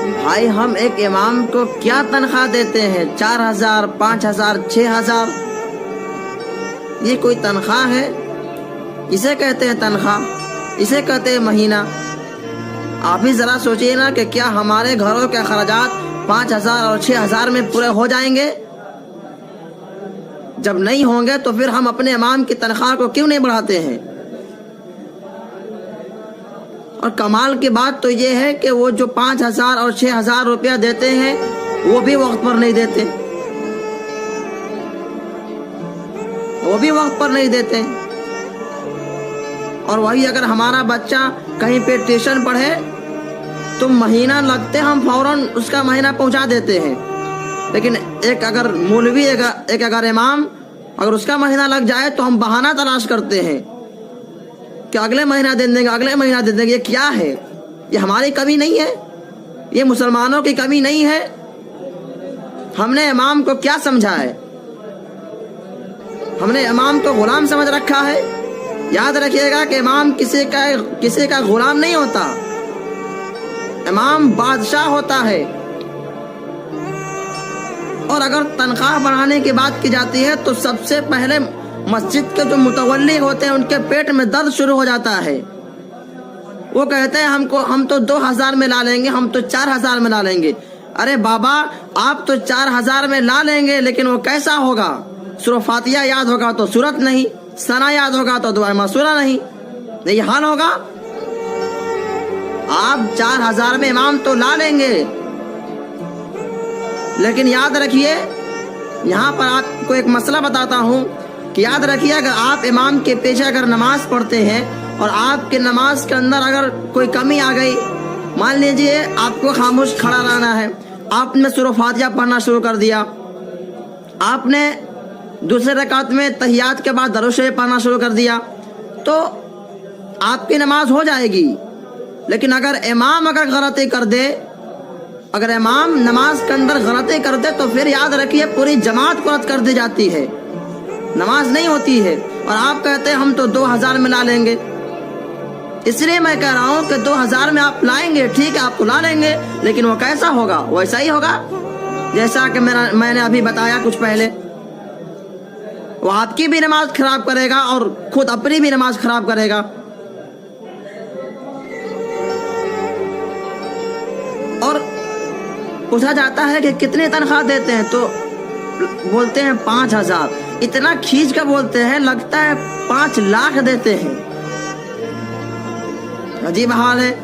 بھائی ہم ایک امام کو کیا تنخواہ دیتے ہیں؟ 4,000 5,000 6,000؟ یہ کوئی تنخواہ ہے؟ اسے کہتے ہیں تنخواہ، اسے کہتے ہیں مہینہ۔ آپ بھی ذرا سوچئے نا کہ کیا ہمارے گھروں کے اخراجات 5,000 اور 6,000 میں پورے ہو جائیں گے؟ جب نہیں ہوں گے تو پھر ہم اپنے امام کی تنخواہ کو کیوں نہیں بڑھاتے ہیں؟ اور کمال کی بات تو یہ ہے کہ وہ جو 5,000 اور 6,000 روپیہ دیتے ہیں وہ بھی وقت پر نہیں دیتے، وہ بھی وقت پر نہیں دیتے۔ اور وہی اگر ہمارا بچہ کہیں پہ ٹیوشن پڑھے تو مہینہ لگتے ہم فوراً اس کا مہینہ پہنچا دیتے ہیں، لیکن ایک اگر مولوی ایک اگر امام اگر اس کا مہینہ لگ جائے تو ہم بہانہ تلاش کرتے ہیں کہ اگلے مہینہ دے دیں گے، اگلے مہینہ دے دیں گے۔ یہ کیا ہے؟ یہ ہماری کمی نہیں ہے؟ یہ مسلمانوں کی کمی نہیں ہے؟ ہم نے امام کو کیا سمجھا ہے؟ ہم نے امام کو غلام سمجھ رکھا ہے؟ یاد رکھیے گا کہ امام کسی کا غلام نہیں ہوتا، امام بادشاہ ہوتا ہے۔ اور اگر تنخواہ بڑھانے کی بات کی جاتی ہے تو سب سے پہلے مسجد کے جو متولی ہوتے ہیں ان کے پیٹ میں درد شروع ہو جاتا ہے۔ وہ کہتے ہیں ہم تو 2,000 میں لا لیں گے، ہم تو 4,000 میں لا لیں گے۔ ارے بابا آپ تو 4,000 میں لا لیں گے، لیکن وہ کیسا ہوگا؟ سورہ فاتحہ یاد ہوگا تو سورت نہیں، ثنا یاد ہوگا تو دعائے معصورہ نہیں، یہ حال ہوگا؟ آپ 4,000 میں امام تو لا لیں گے، لیکن یاد رکھیے، یہاں پر آپ کو ایک مسئلہ بتاتا ہوں کہ یاد رکھیے اگر آپ امام کے پیچھے اگر نماز پڑھتے ہیں اور آپ کے نماز کے اندر اگر کوئی کمی آ گئی، مان لیجئے آپ کو خاموش کھڑا رہنا ہے، آپ نے سورہ فاتحہ پڑھنا شروع کر دیا، آپ نے دوسرے رکعت میں تحیات کے بعد درود شریف پڑھنا شروع کر دیا، تو آپ کی نماز ہو جائے گی۔ لیکن اگر امام غلطی کر دے، اگر امام نماز کے اندر غلطی کر دے تو پھر یاد رکھیے پوری جماعت کو رد کر دی جاتی ہے، نماز نہیں ہوتی ہے۔ اور آپ کہتے ہیں ہم تو 2,000 میں لا لیں گے، اس لیے میں کہہ رہا ہوں کہ 2,000 میں آپ لائیں گے، ٹھیک ہے آپ تو لا لیں گے، لیکن وہ کیسا ہوگا؟ ویسا ہی ہوگا جیسا کہ میں نے ابھی بتایا کچھ پہلے۔ وہ آپ کی بھی نماز خراب کرے گا اور خود اپنی بھی نماز خراب کرے گا۔ اور پوچھا جاتا ہے کہ کتنے تنخواہ دیتے ہیں تو بولتے ہیں 5,000، اتنا کھینچ کر بولتے ہیں لگتا ہے 5 لاکھ دیتے ہیں۔ عجیب حال ہے۔